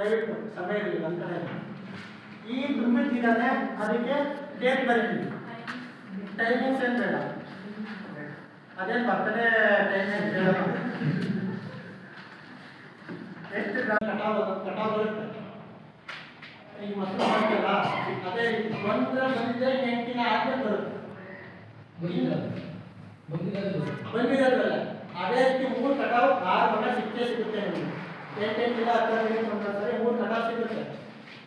ದಯವಿಟ್ಟು ಸಮಯ ಇರಲಿ ನನ್ನ ಕಡೆ ಈ ತುಂಬಿಟ್ಟಿದ್ದಾನೆ ಅದಕ್ಕೆ ಡೇಟ್ ಬರೀತೀವಿ ಟೈಮಿಂಗ್ಸ್ ಏನು ಬೇಡ ಅದೇನು ಬರ್ತಡೇ ಟೈಮಿಂಗ್ಸ್ ಬೇಡ ಎಷ್ಟು ಕಟಾವ್ ಬರುತ್ತೆ ಈಗ ಮೊಸರು ಮಾಡ್ತೀವಲ್ಲ ಅದೇ ಒಂದರ ಬಂದಿದ್ದೆ 8 ದಿನ ಆದ್ಮೇಲೆ ಬರುತ್ತೆ ಬಂದಿರೋದ್ರಲ್ಲ ಅದೇ ರೀತಿ 3 ಕಟಾವ್ 6 ಮಗ ಸಿಗುತ್ತೆ ನಿಮಗೆ 8 ದಿನ 10 ದಿನ ಒಂದ್ಸರಿ 3 ಕಟಾವ್ ಸಿಗುತ್ತೆ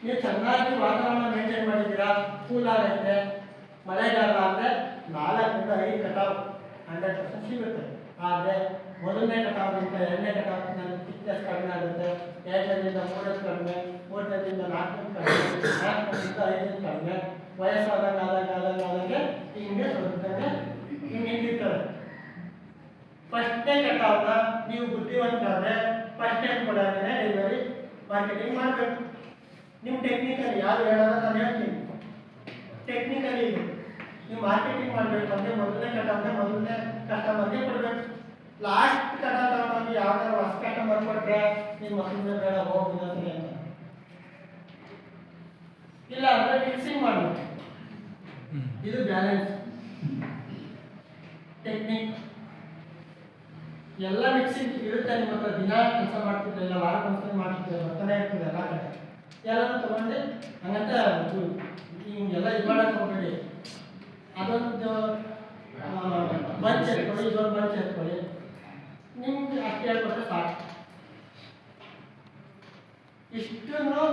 ನೀವು ಚೆನ್ನಾಗಿ ವಾತಾವರಣ ಮೇಂಟೈನ್ ಮಾಡಿದ್ದೀರಾ ಕೂಲ್ ಆಗೈತೆ ಮಳೆಗಾಲ ಅಂದರೆ 4 ರಿಂದ 5 ಕಟಾವ್ 100% ಸಿಗುತ್ತೆ ಆದರೆ ಮೊದಲನೇ ಕಟಾವಿಗಿಂತ ಎರಡನೇ ಕಟಾವ್ ನನ್ನ ಥಿಕ್ನೆಸ್ ಕಡಿಮೆ ಆಗುತ್ತೆ 2ರಿಂದ 3 ಕಡಿಮೆ 3ರಿಂದ 4 ಕಡಿಮೆ 4ರಿಂದ 5 ಕಡಿಮೆ ವಯಸ್ಸಾದಂಗೆ ಹಿಂಗೆ ಬರುತ್ತಂಗೆ ಹಿಂಗೆ ಇರ್ತದೆ ಫಸ್ಟ್ನೇ ಕಟಾವ್ನ ನೀವು ಬುದ್ಧಿವಂತರಾದರೆ ಫಸ್ಟ್ ಟೈಮ್ ಕೊಡೋದೇ ಡೆಲಿವರಿ ಮಾರ್ಕೆಟಿಂಗ್ ಮಾಡಬೇಕು ನಿಮ್ಮ ಟೆಕ್ನಿಕಲಿ ಯಾರು ಹೇಳೋದ ನಾನು ಹೇಳ್ತೀನಿ ಟೆಕ್ನಿಕಲಿ ನೀವು ಮಾರ್ಕೆಟಿಂಗ್ ಮಾಡಬೇಕು ಅಂದರೆ ಮೊದಲನೇ ಕಸ್ಟಮರ್ಗೆ ಕೊಡಬೇಕು ಲಾಸ್ಟ್ ಕಟಾವ್ ತಗೊಂಡೋಗಿ ಯಾವ್ದಾರು ಹೊಸ ಕಸ್ಟಮರ್ ಕೊಟ್ಟರೆ ನಿಮ್ಮ ಮಕ್ಕಳಿಂದ ಬೇಡ ಹೋಗ್ಬಿಡ್ತೀನಿ ಅಂತ ಇಲ್ಲ ಅಂದರೆ ಮಿಕ್ಸಿಂಗ್ ಮಾಡಬೇಕು ಇದು ಬ್ಯಾಲೆನ್ಸ್ ಟೆಕ್ನಿಕ್ ಎಲ್ಲ ಮಿಕ್ಸಿಂಗ್ ಇರುತ್ತೆ ನಿಮ್ಮ ಹತ್ರ ದಿನ ಕೆಲಸ ಮಾಡ್ತಿದ್ರೆ ಇಲ್ಲ ವಾರಕ್ಕೊಂದ್ಸರಿ ಮಾಡ್ತಿದ್ರೆ ಬರ್ತಾನೆ ಇರ್ತದೆ ಎಲ್ಲ ಕಡೆ ಎಲ್ಲರೂ ತಗೊಂಡು ಹಂಗಂತ ಹಿಂಗೆಲ್ಲ ಇದು ಮಾಡೋಕೆ ಹೋಗ್ಬೇಡಿ ಅದೊಂದು ಬಂಚ್ ಎತ್ಕೊಳ್ಳಿ ಇದೊಂದು ಬಂಚ್ ಎತ್ಕೊಳ್ಳಿ ನಿಮ್ಗೆ ಅಷ್ಟು ಹೇಳ್ಕೊಟ್ರೆ ಸಾಕು ಇಷ್ಟನ್ನು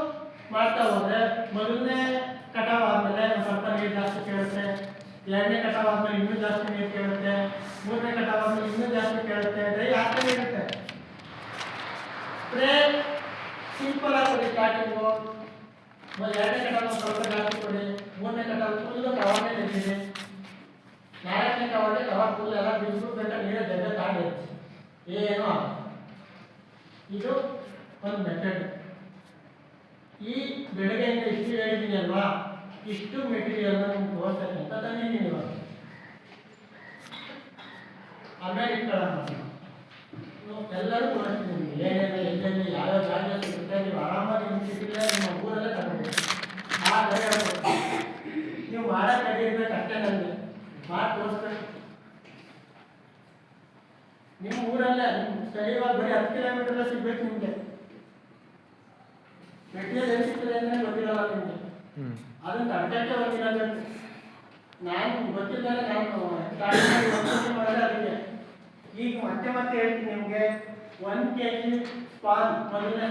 ಮಾಡ್ತಾ ಹೋದರೆ ಮೊದಲನೇ ಕಟಾವ್ ಆದಮೇಲೆ ಸ್ವಲ್ಪ ನೀರು ಜಾಸ್ತಿ ಕೇಳುತ್ತೆ ಎರಡನೇ ಕಟಾವ್ ಆದಮೇಲೆ ಇನ್ನೂ ಜಾಸ್ತಿ ನೀರು ಕೇಳುತ್ತೆ ಮೂರನೇ ಕಟಾವ್ ಆದಮೇಲೆ ಇನ್ನೂ ಜಾಸ್ತಿ ಕೇಳುತ್ತೆ ಡ್ರೈ ಆಗ್ತಾನೆ ಇರುತ್ತೆ ಸ್ಪ್ರೇ ಸಿಂಪಲ್ ಆಗಿ ಕೊಡಿ ಸ್ಟಾರ್ಟಿಂಗು ಎರಡನೇ ಕಟಾವ್ ಸ್ವಲ್ಪ ಜಾಸ್ತಿ ಕೊಡಿ ಮೂರನೇ ಕಟಾವ್ ಫುಲ್ಲು ಕವರ್ನೇ ತೆಗೀರಿ 4ನೇ ಕವರ್ಗೆ ಕವರ್ ಫುಲ್ ಎಲ್ಲ ಬಿಡಿಸ್ಬಿಟ್ಟು ನೀರೇ ಜಗ್ಗೆ ತಾಂಡಿ ಏನೂ ಇದು ಒಂದು ಮೆಥಡ್ ಈ ಬೆಳಗ್ಗೆಯಿಂದ ಇಷ್ಟು ಹೇಳಿದ್ದೀನಿ ಅಲ್ವಾ ಇಷ್ಟು ಮೆಟೀರಿಯಲ್ನ ನಿಮ್ಗೆ ತೋರಿಸ್ತೇನೆ ಅಂತ ತಂದಿದ್ದೀನಿ ಇವಾಗ ಆಮೇಲೆ ಎಲ್ಲರೂ ತೋರಿಸ್ತೀನಿ ನಿಮಗೆ ಏನೇನು ಎಲ್ಲೆಲ್ಲಿ ಯಾವ್ಯಾವ ಜಾಗ ಸಿಗುತ್ತೆ ನೀವು ಆರಾಮಾಗಿ ನಿಮ್ಮ ಸಿಟಿಲೇ ನಿಮ್ಮ ಊರಲ್ಲೇ ತಗೋಬೋದು ಆ ಜಾಗ ನೀವು ಮಾಡೋಕ್ಕೆ ಕಡಿರ್ಬೇಕು ಅಷ್ಟೇ ನನಗೆ ಮಾಡಿ ತೋರಿಸ್ಬೇಕು ನಿಮ್ಮ ಊರಲ್ಲೇ ನಿಮ್ಮ ಸ್ಥಳೀಯವಾಗಿ ಬರೀ 10 ಕಿಲೋಮೀಟರ್ ಸಿಗ್ಬೇಕು ನಿಮಗೆ ಮೆಟೀರಿಯಲ್ ಎಲ್ಲಿ ಸಿಗ್ತದೆ ಅಂದರೆ ಗೊತ್ತಿರಲ್ಲ ನಿಮಗೆ ಅದನ್ನು ಅರ್ಧಕ್ಕೆ ಹೋಗಿರಬೇಕು ನಾನು ಗೊತ್ತಿದ್ದರೆ ನಾನು ಸ್ಟಾರ್ಟಿಂಗ್ ಮಾಡೋದು ಅದಕ್ಕೆ ಈಗ ಮತ್ತೆ ಹೇಳ್ತೀನಿ ನಿಮಗೆ 1 kg ಸ್ಪಾನ್ ಮೊದಲನೇ